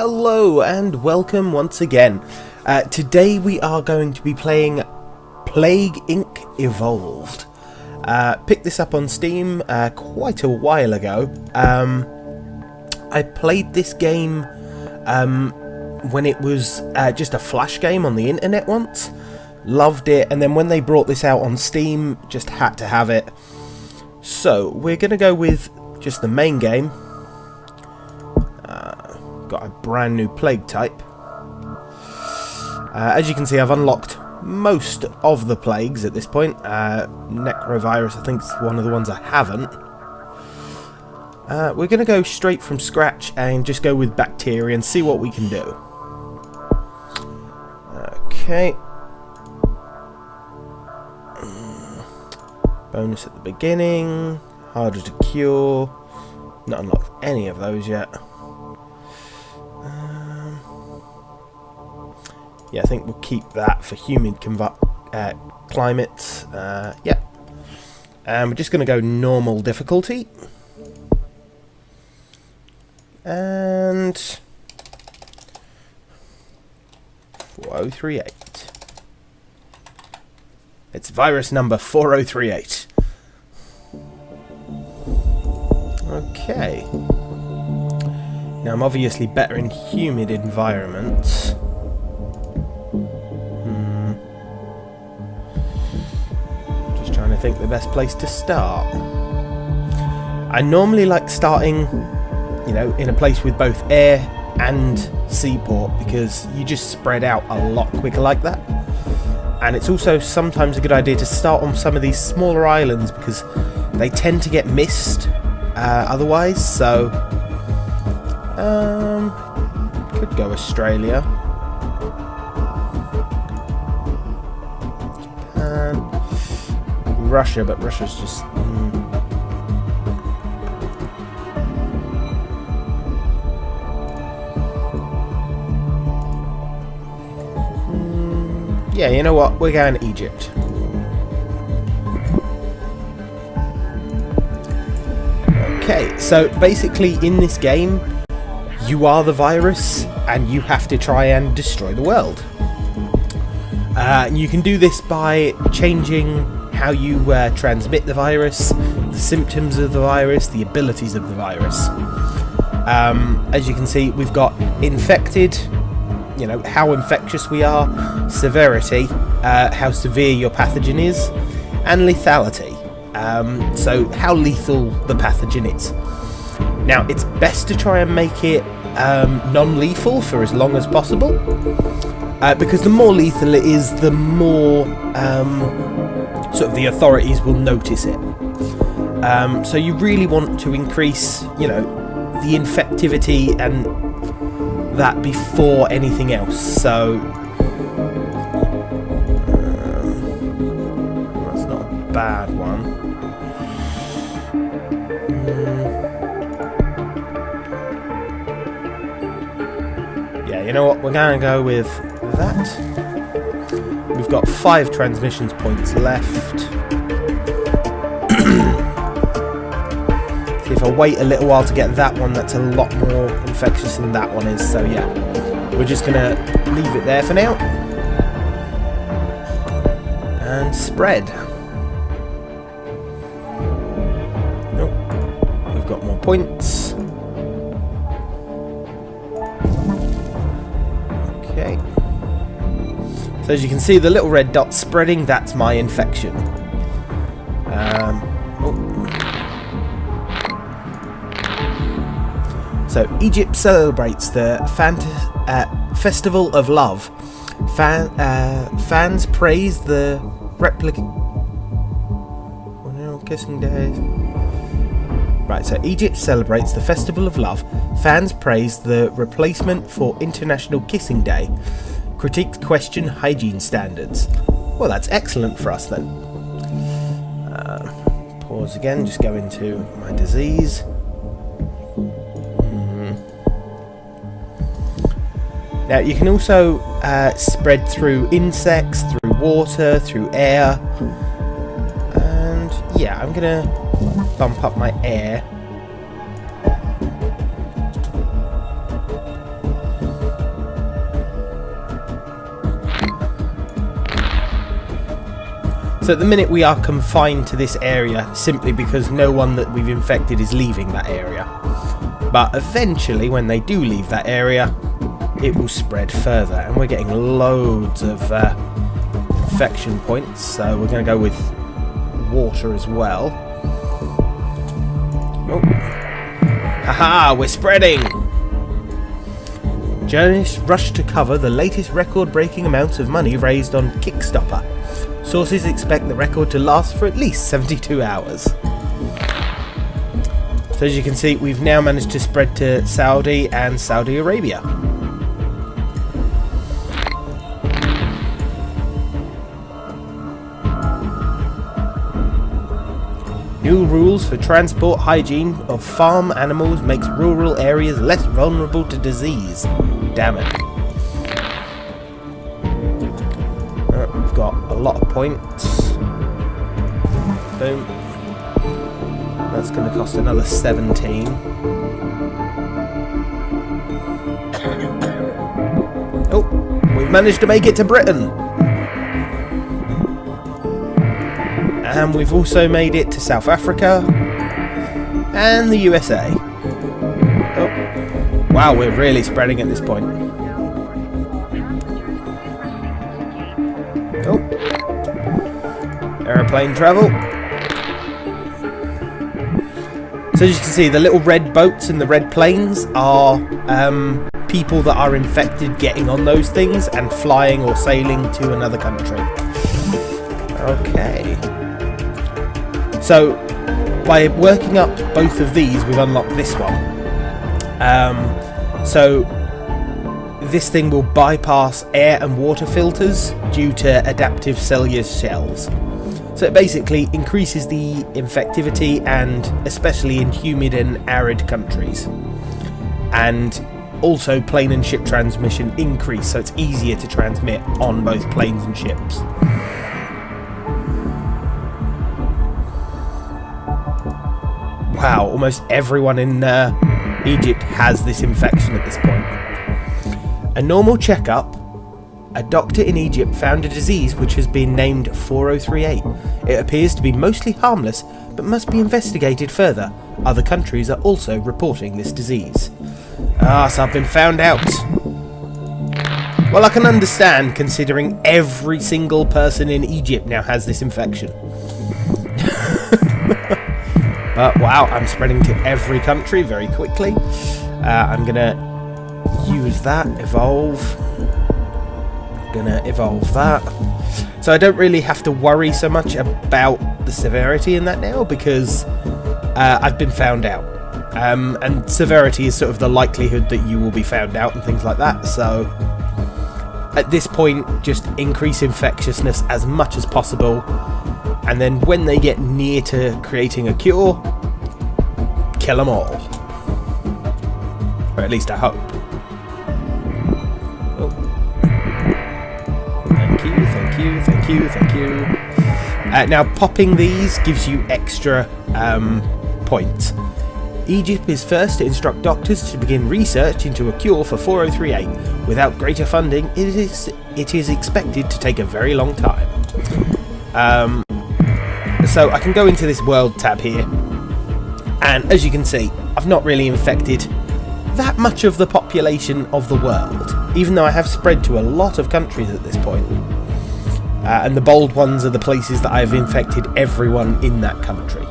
Hello and welcome once again. Today we are going to be playing Plague Inc. Evolved. Picked this up on Steam quite a while ago. I played this game when it was just a flash game on the internet once. Loved it, and then when they brought this out on Steam, just had to have it. So we're going to go with just the main game. Got a brand new plague type. As you can see, I've unlocked most of the plagues at this point. Necrovirus, I think, is one of the ones I haven't. We're going to go straight from scratch and just go with bacteria and see what we can do. Okay. Bonus at the beginning. Harder to cure. Not unlocked any of those yet. Yeah, I think we'll keep that for humid climates. Yeah. And we're just going to go normal difficulty. And 4038. It's virus number 4038. Okay. Now I'm obviously better in humid environments. Just trying to think the best place to start. I normally like starting, you know, in a place with both air and seaport because you just spread out a lot quicker like that. And it's also sometimes a good idea to start on some of these smaller islands because they tend to get missed otherwise. So could go Australia. Japan. Russia, but Russia's just... Yeah, you know what? We're going to Egypt. Okay, so basically in this game, you are the virus, and you have to try and destroy the world. You can do this by changing how you transmit the virus, the symptoms of the virus, the abilities of the virus. As you can see, we've got infected, you know, how infectious we are, severity, how severe your pathogen is, and lethality. So how lethal the pathogen is. Now, it's best to try and make it non-lethal for as long as possible, because the more lethal it is, the more sort of the authorities will notice it. So you really want to increase, you know, the infectivity and that before anything else. So that's not a bad one. Yeah, you know what? We're going to go with that. We've got 5 transmissions points left. If I wait a little while to get that one, that's a lot more infectious than that one is. So yeah, we're just going to leave it there for now. And spread. Nope. We've got more points. Okay. So as you can see, the little red dot spreading, that's my infection. So Egypt celebrates the Festival of Love. Fans praise the kissing days. Right, so Egypt celebrates the Festival of Love. Fans praise the replacement for International Kissing Day. Critics question hygiene standards. Well, that's excellent for us then. Pause again, just go into my disease. Now, you can also spread through insects, through water, through air. And yeah, I'm going to bump up my air. So at the minute we are confined to this area simply because no one that we've infected is leaving that area. But eventually, when they do leave that area, it will spread further, and we're getting loads of infection points, so we're going to go with water as well. Oh. Haha, we're spreading! Journalists rush to cover the latest record-breaking amounts of money raised on Kickstarter. Sources expect the record to last for at least 72 hours. So as you can see, we've now managed to spread to Saudi and Saudi Arabia. New rules for transport hygiene of farm animals makes rural areas less vulnerable to disease. Damn it. We've got a lot of points. Boom. That's going to cost another 17. Oh, we've managed to make it to Britain. And we've also made it to South Africa and the USA. Oh, wow, we're really spreading at this point. Oh, aeroplane travel. So as you can see, the little red boats and the red planes are people that are infected getting on those things and flying or sailing to another country. Okay. So, by working up both of these, we've unlocked this one. So, this thing will bypass air and water filters due to adaptive cellular shells. So it basically increases the infectivity, and especially in humid and arid countries. And also plane and ship transmission increase, so it's easier to transmit on both planes and ships. Wow, almost everyone in Egypt has this infection at this point. A normal checkup, a doctor in Egypt found a disease which has been named 4038. It appears to be mostly harmless, but must be investigated further. Other countries are also reporting this disease. So I've been found out. Well, I can understand, considering every single person in Egypt now has this infection. But wow, I'm spreading to every country very quickly. I'm gonna use that, evolve. Gonna evolve that. So I don't really have to worry so much about the severity in that now, because I've been found out. And severity is sort of the likelihood that you will be found out and things like that. So at this point, just increase infectiousness as much as possible. And then when they get near to creating a cure, kill them all. Or at least I hope. Oh. Thank you, thank you, thank you, thank you. Now, popping these gives you extra points. Egypt is first to instruct doctors to begin research into a cure for 4038. Without greater funding, it is expected to take a very long time. So I can go into this world tab here, and as you can see, I've not really infected that much of the population of the world, even though I have spread to a lot of countries at this point. And the bold ones are the places that I've infected everyone in that country.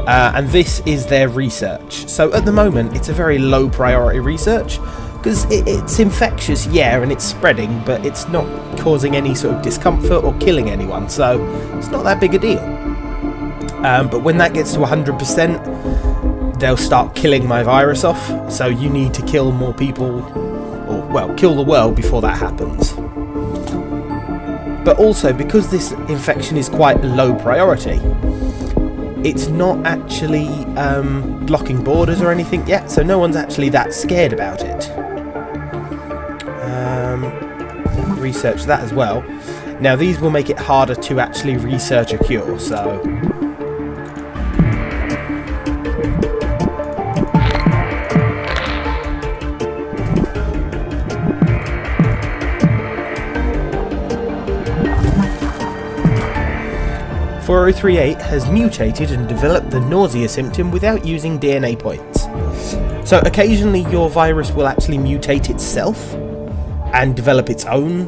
And this is their research. So at the moment, it's a very low priority research, because it's infectious, yeah, and it's spreading, but it's not causing any sort of discomfort or killing anyone, so it's not that big a deal. But when that gets to 100%, they'll start killing my virus off, so you need to kill more people, or, well, kill the world before that happens. But also, because this infection is quite low priority, it's not actually blocking borders or anything yet, so no one's actually that scared about it. Research that as well. Now these will make it harder to actually research a cure, so 4038 has mutated and developed the nausea symptom without using DNA points. So occasionally your virus will actually mutate itself and develop its own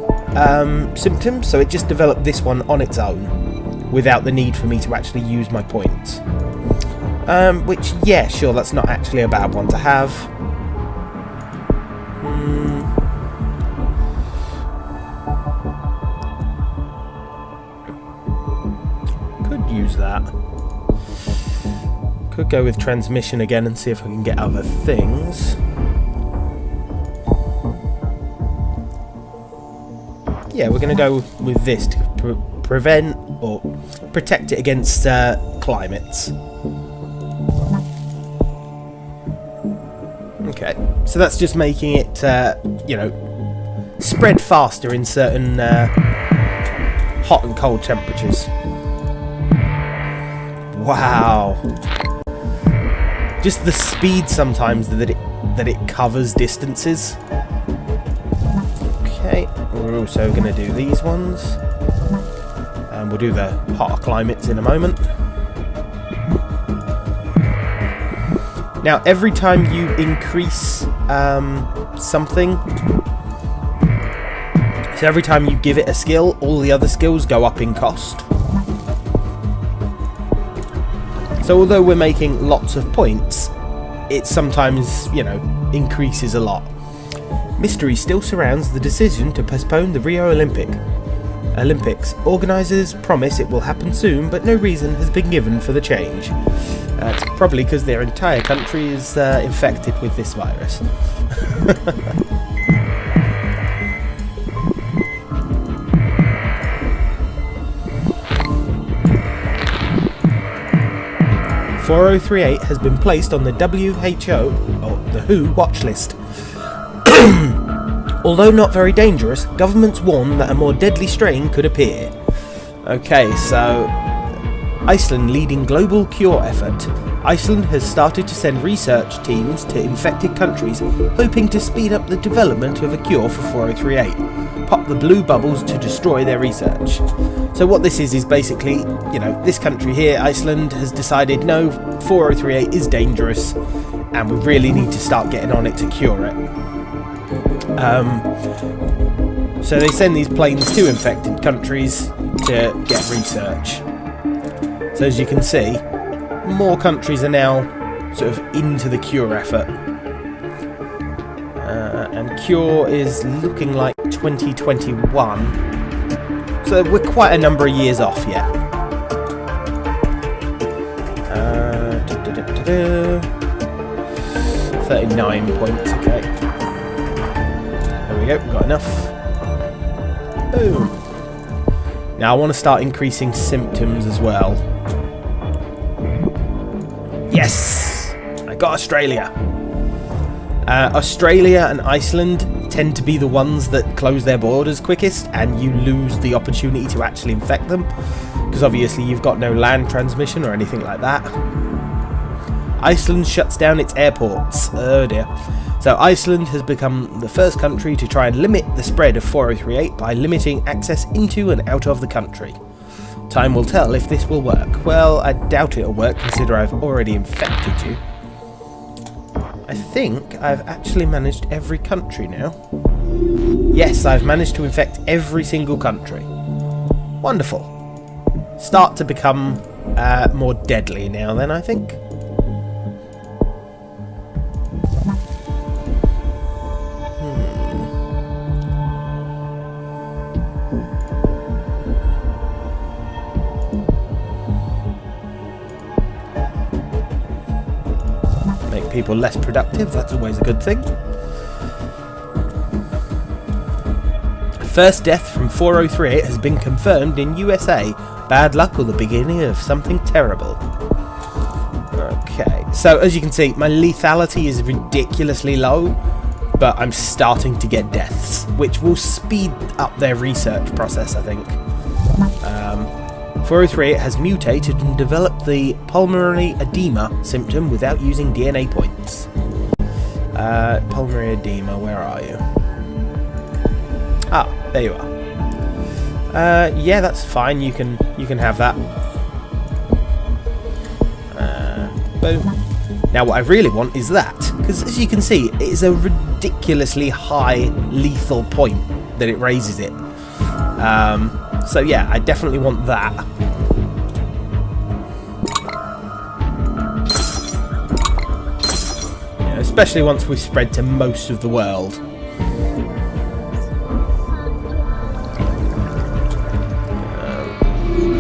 symptoms. So it just developed this one on its own without the need for me to actually use my points. Which, yeah, sure, that's not actually a bad one to have. Could use that. Could go with transmission again and see if I can get other things. Yeah, we're going to go with this to prevent or protect it against climates. Okay, so that's just making it, you know, spread faster in certain hot and cold temperatures. Wow. Just the speed sometimes that it covers distances. Okay, we're also going to do these ones. And we'll do the hotter climates in a moment. Now, every time you increase something, so every time you give it a skill, all the other skills go up in cost. So although we're making lots of points, it sometimes, you know, increases a lot. Mystery still surrounds the decision to postpone the Rio Olympics. Organisers promise it will happen soon, but no reason has been given for the change. It's probably because their entire country is infected with this virus. 4038 has been placed on the WHO, or the WHO, watch list. Although not very dangerous, governments warn that a more deadly strain could appear. Okay, so Iceland leading global cure effort. Iceland has started to send research teams to infected countries, hoping to speed up the development of a cure for 4038. Pop the blue bubbles to destroy their research. So what this is basically, you know, this country here, Iceland, has decided no, 4038 is dangerous and we really need to start getting on it to cure it. So they send these planes to infected countries to get research. So as you can see, more countries are now sort of into the cure effort. And cure is looking like 2021. So we're quite a number of years off yet. 39 points, okay. There we go, we've got enough. Boom. Now I want to start increasing symptoms as well. Yes! I got Australia. Australia and Iceland tend to be the ones that close their borders quickest, and you lose the opportunity to actually infect them, because obviously you've got no land transmission or anything like that. Iceland shuts down its airports. Oh dear. So Iceland has become the first country to try and limit the spread of 4038 by limiting access into and out of the country. Time will tell if this will work. Well, I doubt it'll work, considering I've already infected you. I think I've actually managed every country now. Yes, I've managed to infect every single country. Wonderful. Start to become more deadly now then, I think. Make people less productive, that's always a good thing. First death from 4038 has been confirmed in USA. Bad luck or the beginning of something terrible. Okay, so as you can see, my lethality is ridiculously low, but I'm starting to get deaths, which will speed up their research process, I think. 4038 has mutated and developed the pulmonary edema symptom without using DNA points. Pulmonary edema, where are you? Ah, there you are. Yeah, that's fine. You can have that. Boom. Now what I really want is that, because as you can see, it is a ridiculously high lethal point that it raises it. So yeah, I definitely want that. Yeah, especially once we spread to most of the world.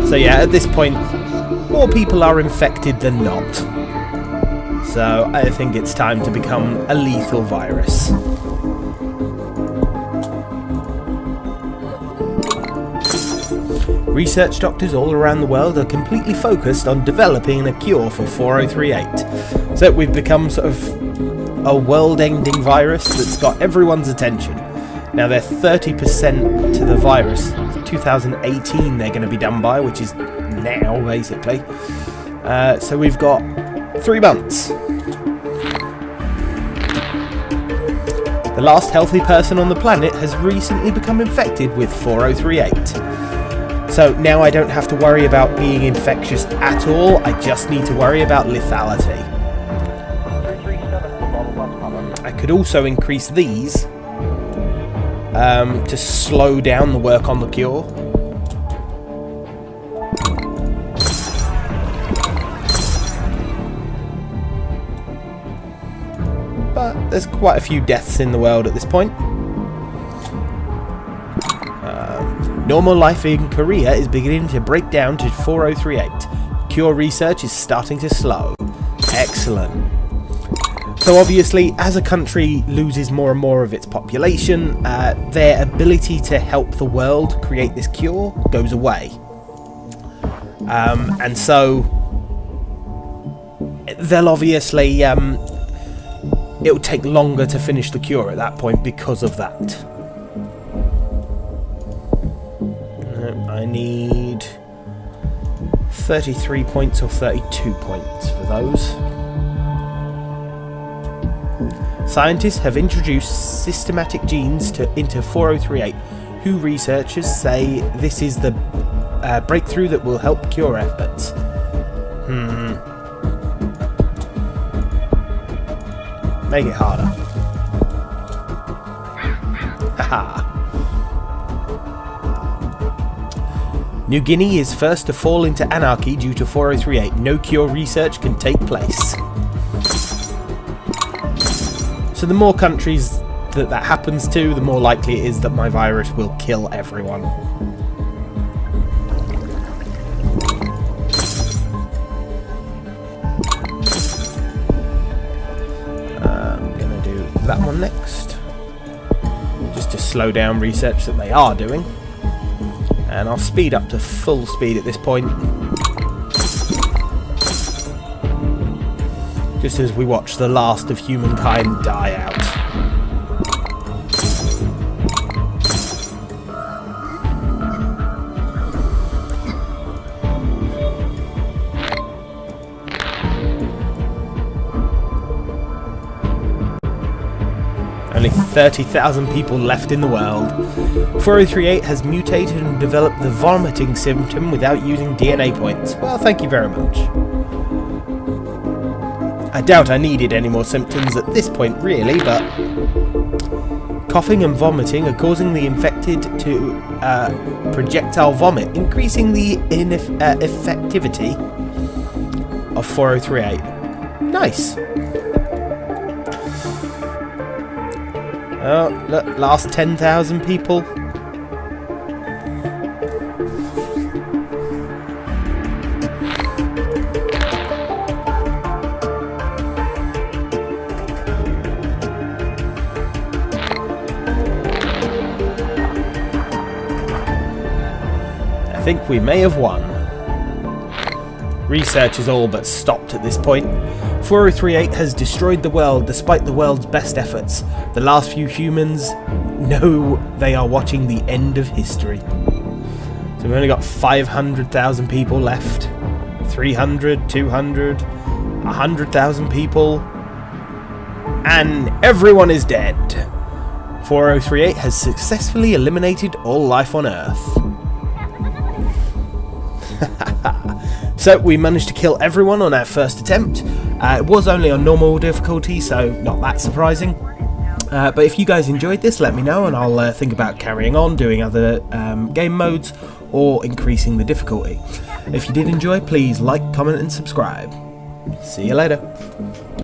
So yeah, at this point, more people are infected than not. So I think it's time to become a lethal virus. Research doctors all around the world are completely focused on developing a cure for 4038. So we've become sort of a world-ending virus that's got everyone's attention. Now they're 30% to the virus. 2018 they're going to be done by, which is now basically. So we've got 3 months. The last healthy person on the planet has recently become infected with 4038. So now I don't have to worry about being infectious at all, I just need to worry about lethality. I could also increase these to slow down the work on the cure. But there's quite a few deaths in the world at this point. Normal life in Korea is beginning to break down to 4038. Cure research is starting to slow. Excellent. So obviously, as a country loses more and more of its population, their ability to help the world create this cure goes away. And so they'll obviously... it'll take longer to finish the cure at that point because of that. I need 33 points or 32 points for those. Scientists have introduced systematic genes into 4038, who researchers say this is the breakthrough that will help cure efforts. Make it harder. Haha. New Guinea is first to fall into anarchy due to 4038. No cure research can take place. So the more countries that happens to, the more likely it is that my virus will kill everyone. I'm going to do that one next. Just to slow down research that they are doing. And I'll speed up to full speed at this point. Just as we watch the last of humankind die out. Only 30,000 people left in the world. 4038 has mutated and developed the vomiting symptom without using DNA points. Well, thank you very much. I doubt I needed any more symptoms at this point, really, but... coughing and vomiting are causing the infected to projectile vomit, increasing the effectivity of 4038. Nice. Oh, look, last 10,000 people. I think we may have won. Research is all but stopped at this point. 4038 has destroyed the world despite the world's best efforts. The last few humans know they are watching the end of history. So we've only got 500,000 people left. 300, 200, 100,000 people. And everyone is dead. 4038 has successfully eliminated all life on Earth. So we managed to kill everyone on our first attempt. It was only on normal difficulty, so not that surprising. But if you guys enjoyed this, let me know, and I'll think about carrying on, doing other game modes, or increasing the difficulty. If you did enjoy, please like, comment and subscribe. See you later.